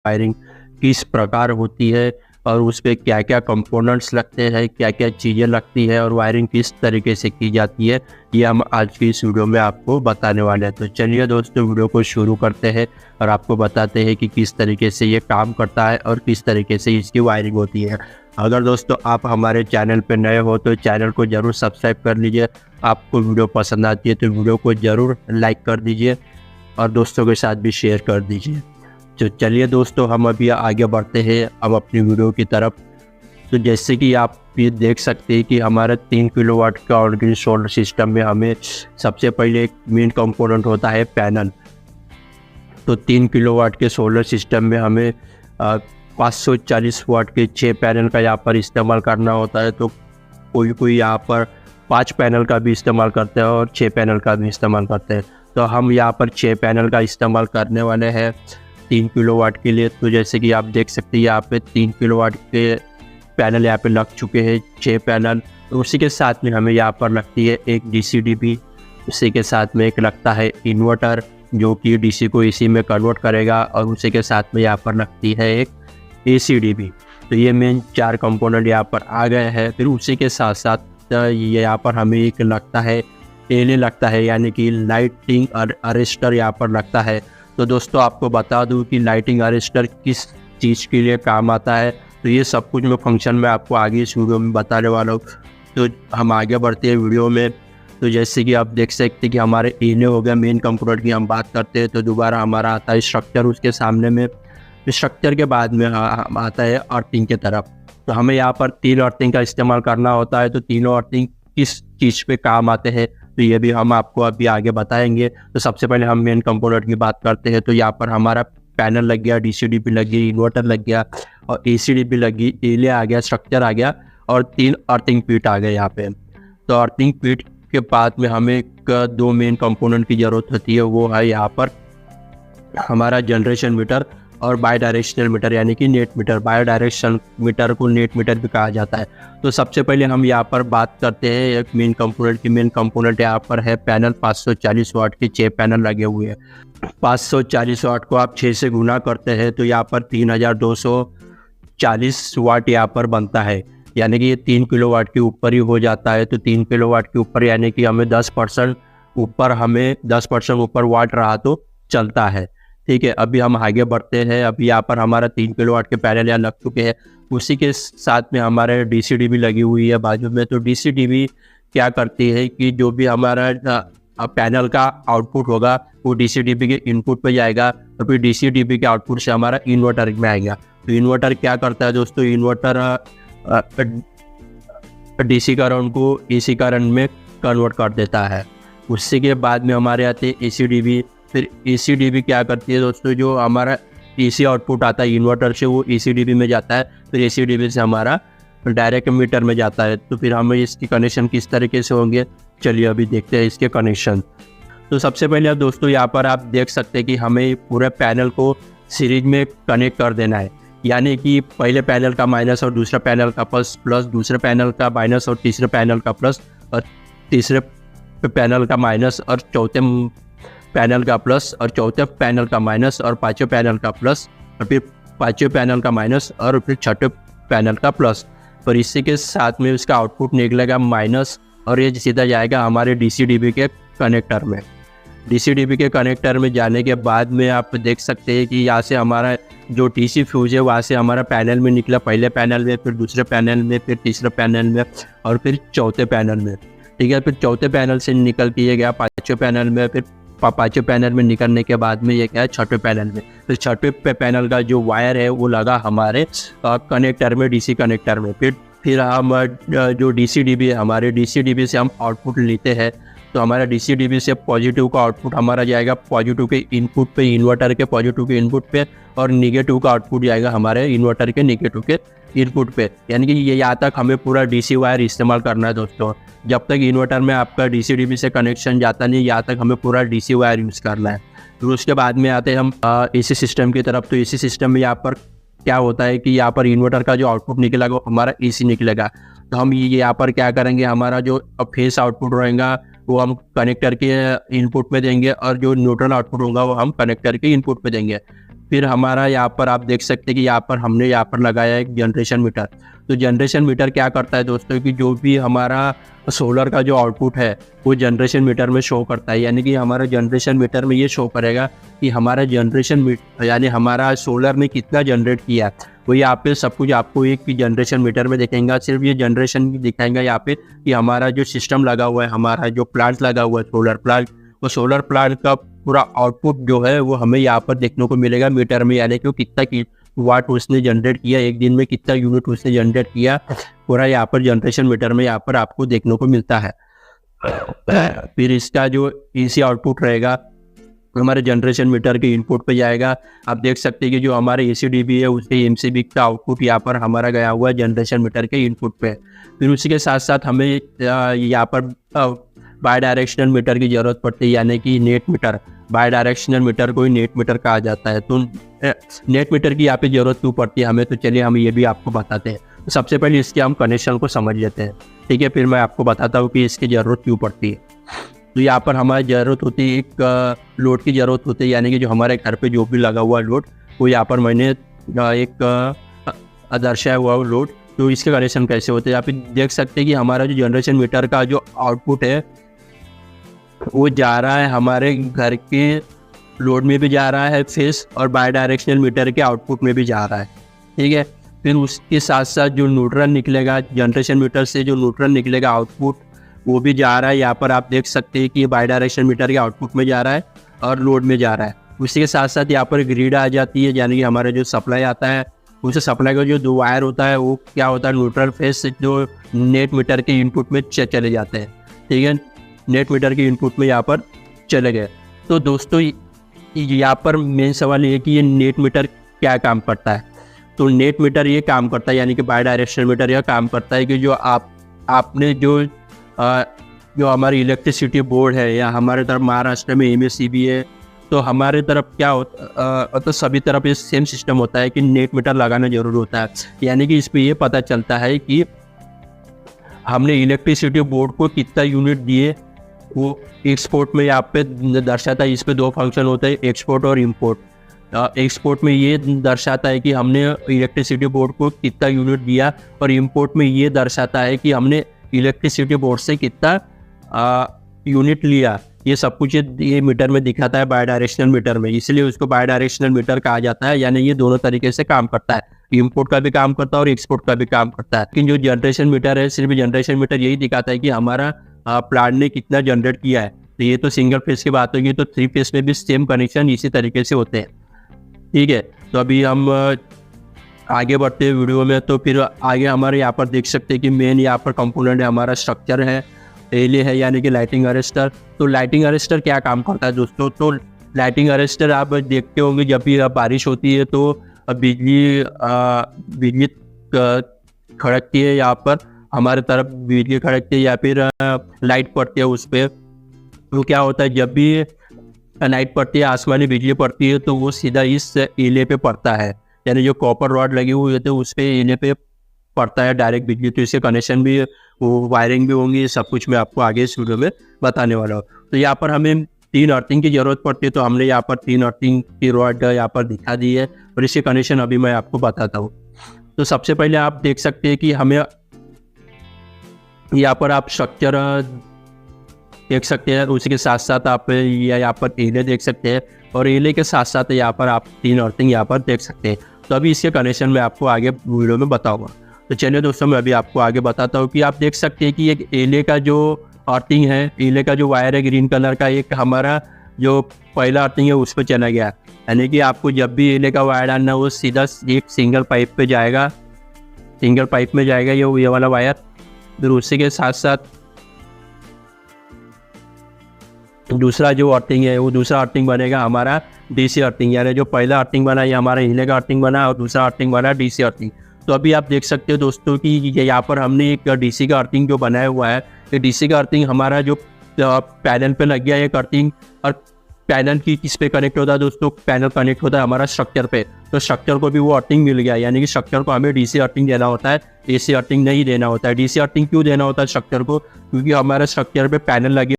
Wiring किस प्रकार होती है और उस पे क्या क्या कंपोनेंट्स लगते हैं, क्या क्या चीज़ें लगती है और वायरिंग किस तरीके से की जाती है, ये हम आज की इस वीडियो में आपको बताने वाले हैं। तो चलिए दोस्तों, वीडियो को शुरू करते हैं और आपको बताते हैं कि किस तरीके से ये काम करता है और किस तरीके से इसकी वायरिंग होती है। अगर दोस्तों आप हमारे चैनल पर नए हो तो चैनल को ज़रूर सब्सक्राइब कर लीजिए। आपको वीडियो पसंद आती है तो वीडियो को ज़रूर लाइक कर दीजिए और दोस्तों के साथ भी शेयर कर दीजिए। तो चलिए दोस्तों, हम अभी आगे बढ़ते हैं अब अपनी वीडियो की तरफ। तो जैसे कि आप ये देख सकते हैं कि हमारा 3 किलोवाट का ऑर्गेनिक सोलर सिस्टम में हमें सबसे पहले एक मेन कंपोनेंट होता है पैनल। तो 3 किलोवाट के सोलर सिस्टम में हमें 540 वाट के 6 पैनल का यहाँ पर इस्तेमाल करना होता है। तो कोई यहाँ पर 5 पैनल का भी इस्तेमाल करते हैं और 6 पैनल का भी इस्तेमाल करते हैं। तो हम यहाँ पर 6 पैनल का इस्तेमाल करने वाले हैं 3 किलोवाट के लिए। तो जैसे कि आप देख सकते हैं यहाँ पे 3 किलोवाट के पैनल यहाँ पे लग चुके हैं, 6 पैनल। तो उसी के साथ में हमें यहाँ पर लगती है एक DCDP, उसी के साथ में एक लगता है इन्वर्टर जो कि DC को AC में कन्वर्ट करेगा, और उसी के साथ में यहाँ पर लगती है एक ACDP। तो ये मेन 4 कंपोनेंट यहाँ पर आ गए हैं। फिर उसी के साथ साथ ये यहाँ पर हमें एक लगता है LA लगता है, यानी कि लाइटिंग अरेस्टर यहाँ पर लगता है। तो दोस्तों आपको बता दूं कि लाइटिंग अरेस्टर किस चीज़ के लिए काम आता है, तो ये सब कुछ मैं फंक्शन में आपको आगे इस वीडियो में बताने वाला हूँ। तो हम आगे बढ़ते हैं वीडियो में। तो जैसे कि आप देख सकते हैं कि हमारे एने हो गया, मेन कंपोनेंट की हम बात करते हैं तो दोबारा हमारा आता है स्ट्रक्चर, उसके सामने में स्ट्रक्चर के बाद में आता है अर्थिंग की तरफ। तो हमें यहाँ पर 3 अर्थिंग का इस्तेमाल करना होता है। तो तीनों अर्थिंग किस चीज़ पे काम आते हैं तो ये भी हम आपको अभी आगे बताएंगे। तो सबसे पहले हम मेन कंपोनेंट की बात करते हैं। तो यहाँ पर हमारा पैनल लग गया, DCDP लग गई, इन्वर्टर लग गया और ACDP लगी, एले आ गया, स्ट्रक्चर आ गया और 3 अर्थिंग पीट आ गए यहाँ पे। तो अर्थिंग पीट के बाद में हमें 2 मेन कंपोनेंट की ज़रूरत होती है, वो है यहाँ पर हमारा जनरेशन मीटर और बाई डायरेक्शनल मीटर, यानी कि net meter. Bidirectional meter को नेट मीटर भी कहा जाता है। तो सबसे पहले हम यहाँ पर बात करते हैं एक मेन कंपोनेंट की। मेन कंपोनेंट यहाँ पर है पैनल। 540 वाट के 6 पैनल लगे हुए हैं। 540 वाट को आप 6 से गुना करते हैं तो यहाँ पर 3240 वाट यहाँ पर बनता है, यानी कि ये 3 किलोवाट के ऊपर ही हो जाता है। तो 3 किलोवाट के ऊपर यानी कि हमें 10% ऊपर वाट रहा तो चलता है। ठीक है, अभी हम आगे बढ़ते हैं। अभी यहाँ पर हमारा 3 किलोवाट के पैनल यहाँ लग चुके हैं, उसी के साथ में हमारे DCDP लगी हुई है बाजू में। तो DCDP क्या करती है कि जो भी हमारा पैनल का आउटपुट होगा वो DCDP के इनपुट पे जाएगा और फिर DCDP के आउटपुट से हमारा इन्वर्टर में आएगा। तो इन्वर्टर क्या करता है दोस्तों, इन्वर्टर DC करंट को AC करंट में कन्वर्ट कर देता है। उससे के बाद में हमारे आते हैं ACDP। फिर ACDP क्या करती है दोस्तों, जो हमारा AC आउटपुट आता है इन्वर्टर से वो ACDP में जाता है, फिर ACDP से हमारा डायरेक्ट मीटर में जाता है। तो फिर हमें इसकी कनेक्शन किस तरीके से होंगे, चलिए अभी देखते हैं इसके कनेक्शन। तो सबसे पहले दोस्तों यहाँ पर आप देख सकते हैं कि हमें पूरे पैनल को सीरीज में कनेक्ट कर देना है, यानी कि पहले पैनल का माइनस और दूसरे पैनल का प्लस, दूसरे पैनल का माइनस और तीसरे पैनल का प्लस, और तीसरे पैनल का माइनस और चौथे पैनल का प्लस, और चौथे पैनल का माइनस और पांचवें पैनल का प्लस, और फिर पांचवें पैनल का माइनस और फिर छठे पैनल का प्लस। और इसी के साथ में उसका आउटपुट निकलेगा माइनस और ये सीधा जाएगा हमारे DCDP के कनेक्टर में। DCDP के कनेक्टर में जाने के बाद में आप देख सकते हैं कि यहाँ से हमारा जो DC फ्यूज है वहाँ से हमारा पैनल में निकला, पहले पैनल में, फिर दूसरे पैनल में, फिर तीसरे पैनल में और फिर चौथे पैनल में। ठीक है, फिर चौथे पैनल से निकल के ये गया पाँचवें पैनल में, फिर पाँचवें पैनल में निकलने के बाद में ये क्या है छठे पैनल में। फिर छठे पैनल का जो वायर है वो लगा हमारे कनेक्टर में, DC कनेक्टर में। फिर हम जो DCDP है, हमारे DCDP से हम आउटपुट लेते हैं। तो हमारा DCDP से पॉजिटिव का आउटपुट हमारा जाएगा पॉजिटिव के इनपुट पे, इन्वर्टर के पॉजिटिव के इनपुट पे, और निगेटिव का आउटपुट जाएगा हमारे इन्वर्टर के निगेटिव के इनपुट पे। यानी कि ये यहाँ तक हमें पूरा DC वायर इस्तेमाल करना है दोस्तों। जब तक इन्वर्टर में आपका DCDP से कनेक्शन जाता नहीं, यहाँ तक हमें पूरा DC वायर यूज़ करना है। फिर उसके बाद में आते हैं हम AC सिस्टम की तरफ। तो AC सिस्टम में यहाँ पर क्या होता है कि यहाँ पर इन्वर्टर का जो आउटपुट निकलेगा वो हमारा AC निकलेगा। तो हम ये यहाँ पर क्या करेंगे, हमारा जो फेस आउटपुट रहेगा वो हम कनेक्टर के इनपुट में देंगे और जो न्यूट्रल आउटपुट होगा वो हम कनेक्टर के इनपुट पे देंगे। फिर हमारा यहाँ पर आप देख सकते हैं कि यहाँ पर हमने यहाँ पर लगाया एक जनरेशन मीटर। तो जनरेशन मीटर क्या करता है दोस्तों कि जो भी हमारा सोलर का जो आउटपुट है वो जनरेशन मीटर में शो करता है, यानी कि हमारा जनरेशन मीटर में ये शो करेगा कि हमारा जनरेशन यानी हमारा सोलर ने कितना जनरेट किया है। वो यहाँ पे सब कुछ आपको एक जनरेशन मीटर में दिखेगा। सिर्फ ये जनरेशन दिखाएंगा यहाँ पे कि हमारा जो सिस्टम लगा हुआ है, हमारा जो प्लांट लगा हुआ है सोलर प्लांट, वो सोलर प्लांट का पूरा आउटपुट जो है वो हमें यहाँ पर देखने को मिलेगा मीटर में, यानी कि वो कितना वाट उसने जनरेट किया, एक दिन में कितना यूनिट उसने जनरेट किया, पूरा यहाँ पर जनरेशन मीटर में यहाँ पर आपको देखने को मिलता है। फिर इसका जो एसी आउटपुट रहेगा हमारे जनरेशन मीटर के इनपुट पे जाएगा। आप देख सकते हैं कि जो हमारे एसीडीबी है उसके एमसीबी का आउटपुट यहाँ पर हमारा गया हुआ है जनरेशन मीटर के इनपुट पे। फिर उसी के साथ साथ हमें यहाँ पर बाई डायरेक्शनल मीटर की ज़रूरत पड़ती है, यानी कि net meter. Bidirectional meter को ही नेट मीटर कहा जाता है। तो नेट मीटर की यहाँ पे ज़रूरत क्यों पड़ती है हमें, तो चलिए हम ये भी आपको बताते हैं। तो सबसे पहले इसके हम कनेक्शन को समझ लेते हैं, ठीक है, फिर मैं आपको बताता हूँ कि इसकी ज़रूरत क्यों पड़ती है। तो यहाँ पर हमारी ज़रूरत होती है एक लोड की ज़रूरत होती है, यानी कि जो हमारे घर पे जो भी लगा हुआ लोड वो यहाँ पर मैंने एक दर्शाया हुआ लोड। तो इसके कनेक्शन कैसे होते हैं, यहाँ पे देख सकते हैं कि हमारा जो जनरेशन मीटर का जो आउटपुट है वो जा रहा है हमारे घर के लोड में भी जा रहा है फेस, और बाई डायरेक्शनल मीटर के आउटपुट में भी जा रहा है, ठीक है। फिर उसके साथ साथ जो न्यूट्रल निकलेगा जनरेशन मीटर से, जो न्यूट्रल निकलेगा आउटपुट वो भी जा रहा है। यहाँ पर आप देख सकते हैं कि बाई डायरेक्शनल मीटर के आउटपुट में जा रहा है और लोड में जा रहा है। उसी के साथ साथ यहाँ पर ग्रिड आ जाती है, यानी कि हमारा जो सप्लाई आता है उसे सप्लाई का जो दो वायर होता है वो क्या होता है न्यूट्रल फेस से जो नेट मीटर के इनपुट में चले जाते हैं, ठीक है, नेट मीटर के इनपुट में यहाँ पर चले गए। तो दोस्तों यहाँ पर मेन सवाल ये कि ये नेट मीटर क्या काम करता है। तो नेट मीटर ये काम करता है, यानी कि बाई डायरेक्शनल मीटर यह काम करता है कि जो आपने जो हमारी इलेक्ट्रिसिटी बोर्ड है या हमारे तरफ महाराष्ट्र में MSEB है, तो हमारे तरफ क्या होता तो सभी तरफ ये सेम सिस्टम होता है कि नेट मीटर लगाना जरूर होता है। यानी कि इस पर ये पता चलता है कि हमने इलेक्ट्रिसिटी बोर्ड को कितना यूनिट दिए, वो एक्सपोर्ट में यहाँ पे दर्शाता है। इस पे दो फंक्शन होते हैं, एक्सपोर्ट और इंपोर्ट। एक्सपोर्ट में ये दर्शाता है कि हमने इलेक्ट्रिसिटी बोर्ड को कितना यूनिट दिया, और इंपोर्ट में ये दर्शाता है कि हमने इलेक्ट्रिसिटी बोर्ड से कितना यूनिट लिया। ये सब कुछ ये मीटर में दिखाता है बाई डायरेक्शनल मीटर में, इसलिए उसको बाई डायरेक्शनल मीटर कहा जाता है। यानी ये दोनों तरीके से काम करता है, इंपोर्ट का भी काम करता है और एक्सपोर्ट का भी काम करता है। लेकिन जो जनरेशन मीटर है, सिर्फ जनरेशन मीटर यही दिखाता है कि हमारा प्लांट ने कितना जनरेट किया है। तो ये तो सिंगल फेस की बात होगी, तो 3 फेस में भी सेम कनेक्शन इसी तरीके से होते हैं, ठीक है। तो अभी हम आगे बढ़ते हैं वीडियो में। तो फिर आगे हमारे यहाँ पर देख सकते हैं कि मेन यहाँ पर कंपोनेंट है हमारा स्ट्रक्चर है, एले है, यानी कि लाइटिंग अरेस्टर। तो लाइटिंग अरेस्टर क्या काम करता है दोस्तों, तो लाइटिंग अरेस्टर आप देखते होंगे जब भी बारिश होती है तो बिजली खड़कती है, यहाँ पर हमारे तरफ बिजली खड़कती है या फिर लाइट पड़ती है उस पर। तो क्या होता है जब भी लाइट पड़ती है, आसमानी बिजली पड़ती है, तो वो सीधा इस एले पे पड़ता है, यानी जो कॉपर रॉड लगी हुई होती है उस पर एले पे पड़ता है डायरेक्ट बिजली। तो इससे कनेक्शन भी, वो वायरिंग भी होंगी, सब कुछ मैं आपको आगे इस वीडियो में बताने वाला हूँ। तो यहाँ पर हमें 3 अर्थिंग की ज़रूरत पड़ती है, तो हमने यहाँ पर 3 अर्थिंग की रॉड यहाँ पर दिखा दी है, और इसके कनेक्शन अभी मैं आपको बताता हूँ। तो सबसे पहले आप देख सकते हैं कि हमें यहाँ पर आप स्ट्रक्चर देख सकते हैं, उसी के साथ साथ आप यहाँ पर एले देख सकते हैं, और एले के साथ साथ यहाँ पर आप 3 अर्थिंग यहाँ पर देख सकते हैं। तो अभी इसके कनेक्शन मैं आपको आगे वीडियो में बताऊंगा। तो चलिए दोस्तों मैं अभी आपको आगे बताता हूँ कि आप देख सकते हैं कि एक एले का जो अर्थिंग है, एले का जो वायर है ग्रीन कलर का, एक हमारा जो पहला अर्थिंग है उस पर चला गया। यानी कि आपको जब भी एले का वायर डालना वो सीधा एक सिंगल पाइप पे जाएगा, सिंगल पाइप में जाएगा ये वाला वायर। फिर उसी के साथ साथ दूसरा जो अर्थिंग है वो दूसरा अर्थिंग बनेगा हमारा DC अर्थिंग, यानी जो पहला अर्थिंग बना ये हमारा एले का अर्थिंग बना, और दूसरा अर्थिंग बना DC अर्थिंग। तो अभी आप देख सकते हो दोस्तों कि यहाँ पर हमने एक DC का अर्थिंग जो बनाया हुआ है, ये DC का अर्थिंग हमारा जो पैनल पे लग गया एक अर्थिंग, और पैनल की किस पे कनेक्ट होता है दोस्तों, पैनल कनेक्ट होता है हमारा स्ट्रक्चर पे। तो स्ट्रक्चर को भी वो अर्थिंग मिल गया, यानी कि स्ट्रक्चर को हमें DC अर्थिंग देना होता है, AC अर्थिंग नहीं देना होता है। DC अर्थिंग क्यों देना होता है स्ट्रक्चर को, क्योंकि हमारे स्ट्रक्चर पे पैनल लगे